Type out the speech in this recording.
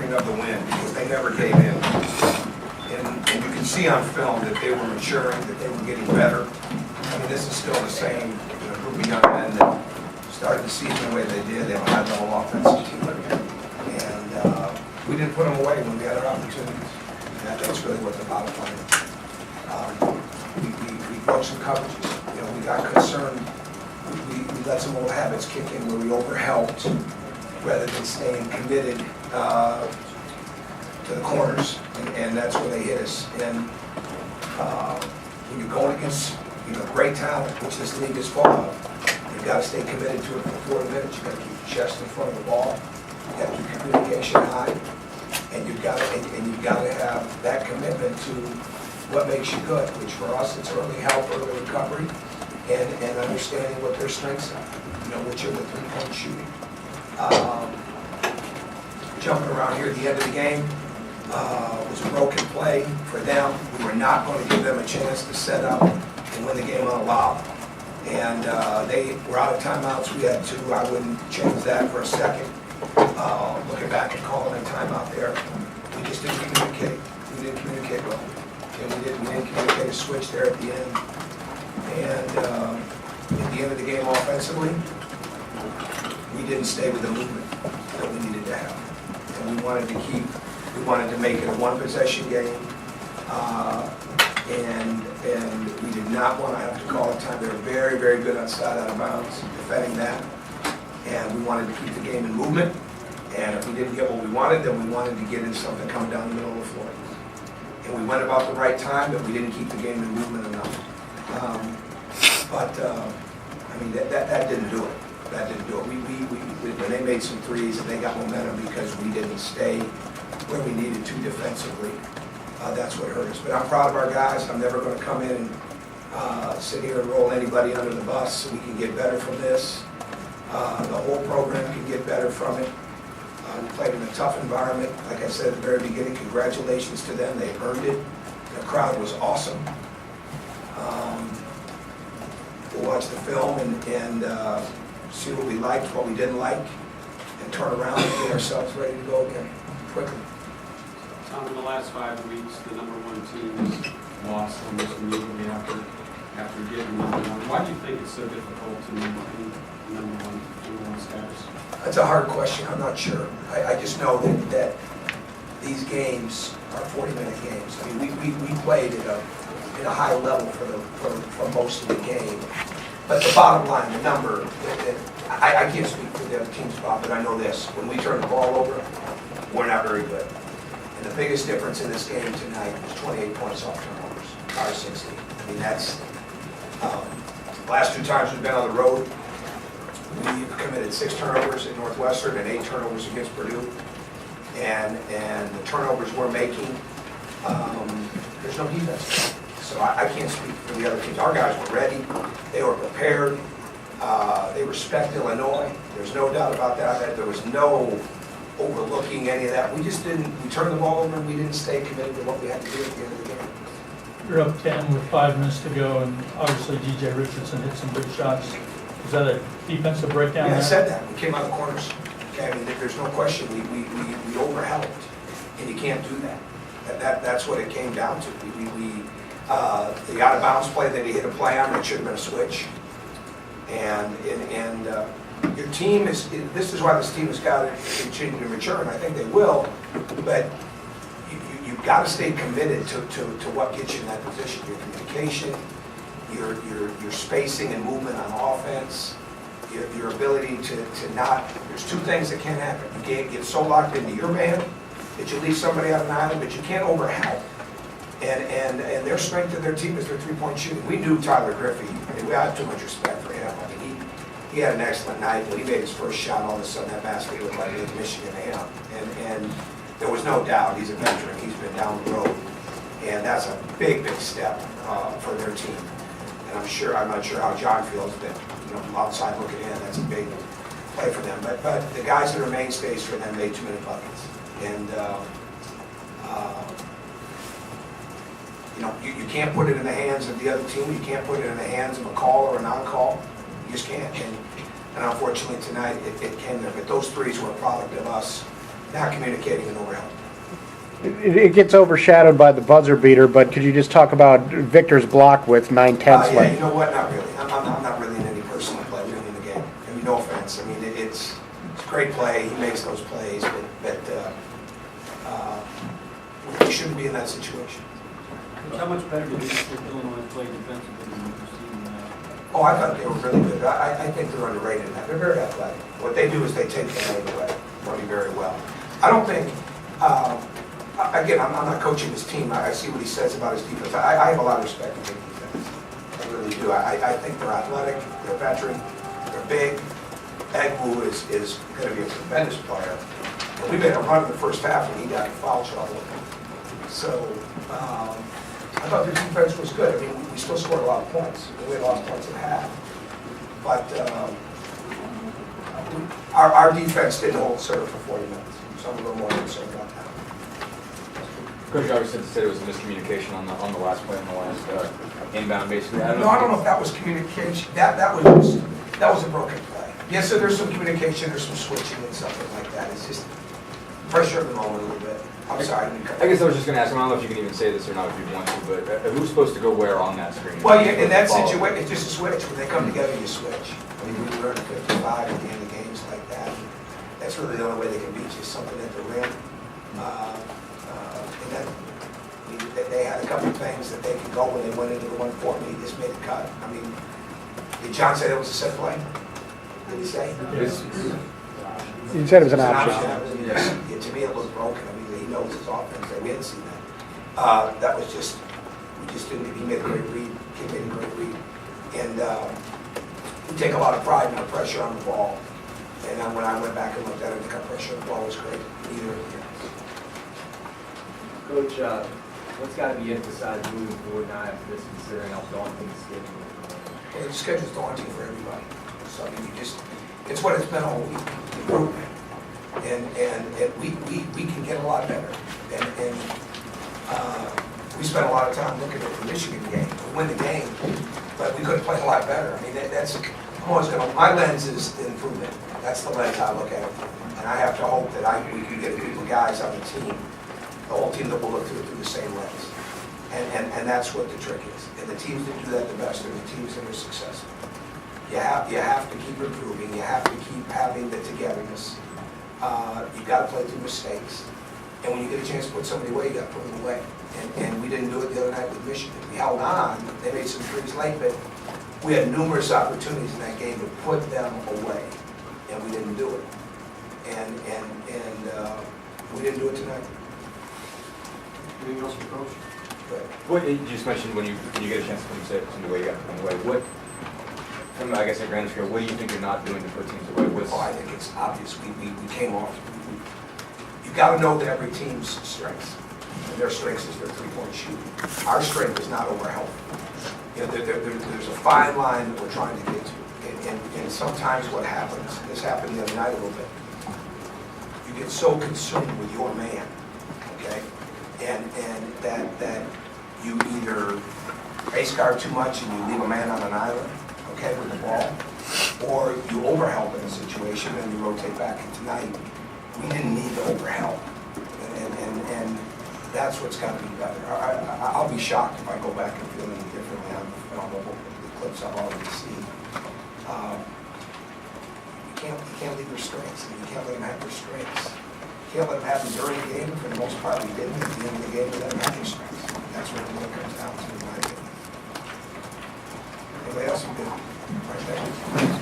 deserving of the win because they never gave in. And you can see on film that they were maturing, that they were getting better. I mean, this is still the same group of young men that started the season the way they did. They have a high-level offensive team. And we didn't put them away when we had our opportunities. And that's really what the bottom line is. We broke some coverages. We got concerned. We let some old habits kick in where we overhelped rather than staying committed to the corners, and that's where they hit us. And when you're going against great talent, which this league is full of, you've got to stay committed to it for 40 minutes. You've got to keep your chest in front of the ball. You've got to keep communication high, and you've got to have that commitment to what makes you good. Which for us, it's early help, early recovery, and understanding what their strengths are. Which are the three-point shooting. Jumping around here at the end of the game was a broken play for them. We were not going to give them a chance to set up and win the game on a lob. And they were out of timeouts. We had two. I wouldn't change that for a second. Looking back and calling a timeout there, we just didn't communicate. We didn't communicate well. And we didn't communicate a switch there at the end. And at the end of the game offensively, we didn't stay with the movement that we needed to have. And we wanted to make it a one-possession game. And we did not want to have to call a time. They were very, very good outside out of bounds, defending that. And we wanted to keep the game in movement. And if we didn't get what we wanted, then we wanted to get into something coming down the middle of the floor. And we went about the right time, but we didn't keep the game in movement enough. That didn't do it. That didn't do it. When they made some threes and they got momentum because we didn't stay where we needed to defensively, that's what hurt us. But I'm proud of our guys. I'm never going to come in and sit here and roll anybody under the bus. We can get better from this. The whole program can get better from it. We played in a tough environment. Like I said at the very beginning, congratulations to them. They earned it. The crowd was awesome. We'll watch the film and see what we liked, what we didn't like, and turn around and get ourselves ready to go again quickly. Tom, in the last 5 weeks, the number one team has lost almost immediately after getting number one. Why do you think it's so difficult to maintain number one status? That's a hard question. I'm not sure. I just know that these games are 40-minute games. I mean, we played at a high level for most of the game. But the bottom line, the number, I can't speak for the other teams, Bob, but I know this. When we turn the ball over, we're not very good. And the biggest difference in this game tonight was 28 points off turnovers, our 60. I mean, that's, last 2 times we've been on the road, we've committed 6 turnovers at Northwestern and 8 turnovers against Purdue. And the turnovers we're making, there's no defense. So I can't speak for the other teams. Our guys were ready. They were prepared. They respect Illinois. There's no doubt about that. There was no overlooking any of that. We just didn't. We turned the ball over and we didn't stay committed to what we had to do at the end of the game. You're up 10 with 5 minutes to go, and obviously DJ Richardson hit some big shots. Is that a defensive breakdown? Yeah, I said that. We came out of the corners. Okay, I mean, there's no question. We overhelped, and you can't do that. That's what it came down to. The out of bounds play that he hit a play on, that should have been a switch. And your team is. This is why this team has got to continue to mature, and I think they will. But you've got to stay committed to what gets you in that position. Your communication, your spacing and movement on offense, your ability to not. There's 2 things that can't happen. You can't get so locked into your man that you leave somebody out of an island, but you can't overhelp. And their strength of their team is their three-point shooting. We knew Tyler Griffey. I mean, we have too much respect for him. I mean, he had an excellent night. When he made his first shot, all of a sudden that basket looked like it was Michigan to him. And there was no doubt he's a veteran. He's been down the road. And that's a big, big step for their team. And I'm not sure how John feels, but from outside looking in, that's a big play for them. But the guys that are mainstays for them made 2-minute buckets. And you can't put it in the hands of the other team. You can't put it in the hands of a call or a non-call. You just can't. And unfortunately tonight it came there. But those threes were a product of us not communicating and overhelping. It gets overshadowed by the buzzer beater, but could you just talk about Victor's block with 9/10 Yeah, you left? know what, not really. I'm not really in any personal play with him in the game. I mean, no offense. I mean, it's a great play. He makes those plays, but we shouldn't be in that situation. How much better did Illinois play defensively than you've seen? Oh, I thought they were really good. I think they're underrated in that. They're very athletic. What they do is they take the leg away, running very well. I don't think, again, I'm not coaching his team. I see what he says about his defense. I have a lot of respect for their defense. I really do. I think they're athletic, they're veteran, they're big. Egwu is going to be a tremendous player. And we made a run in the first half and he got in foul trouble. So, I thought the defense was good. I mean, we still scored a lot of points. We had lost points at half. But our defense didn't hold serve for 40 minutes. So I'm a little more concerned about that. Coach obviously said it was a miscommunication on the last play, on the last inbound, basically. I don't know if that was communication. That was a broken play. Yes, so there's some communication, there's some switching and something like that. It's just pressure of the moment a little bit. I'm sorry. I guess I was just going to ask, I don't know if you can even say this or not if you want to, but who's supposed to go where on that screen? Well, yeah, in that situation, it's just a switch. When they come together, you switch. I mean, we learned 55 at the end of games like that. That's really the only way they can beat you, something at the rim. And then they had a couple of things that they could go when they went into the 140. He just made a cut. I mean, did John say that was a set play? Did he say? You said it was an option. Yeah, to me, it looked broken. I mean, he knows his offense. We hadn't seen that. That was just, we just didn't, he made a great read. He made a great read. And we take a lot of pride in our pressure on the ball. And then when I went back and looked at it, the pressure on the ball was great. Neither of the Coach, what's got to be emphasized moving forward now after this, considering how daunting the schedule is? Well, the schedule's daunting for everybody. So, I mean, it's what it's been all week, improvement. And we can get a lot better. And we spent a lot of time looking at the Michigan game. We win the game, but we could have played a lot better. I mean, I'm always going to, my lens is improvement. That's the lens I look at it. And I have to hope that we can get a group of guys on the team, the whole team that will look through the same lens. And that's what the trick is. And the teams that do that the best are the teams that are successful. You have to keep improving. You have to keep having the togetherness. You've got to play through mistakes. And when you get a chance to put somebody away, you got to put them away. And we didn't do it the other night with Michigan. We held on. They made some threes late, but we had numerous opportunities in that game to put them away, and we didn't do it. And we didn't do it tonight. Anything else for Coach? But What you just mentioned when you get a chance to come say something away, you got to come away. What, from I guess a grand scale, what do you think you're not doing to put teams away? I think it's obvious. We came off. You've got to know that every team's strengths. And their strengths is their three-point shooting. Our strength is not overhelping. You know, there's a fine line that we're trying to get to. And sometimes what happens, this happened the other night a little bit, you get so consumed with your man, okay? And that you either base guard too much and you leave a man on an island, okay, with the ball, or you overhelp in a situation and you rotate back. And tonight, we didn't need to overhelp. And that's what's got to be better. I'll be shocked if I go back and feel any differently on the clips I've already seen. You can't leave your strengths. I mean, you can't let them have their strengths. You can't let them have them during the game. For the most part, we didn't. At the end of the game, we let them have their strengths. That's what it comes down to, in my opinion. Anybody else? Good. Right there.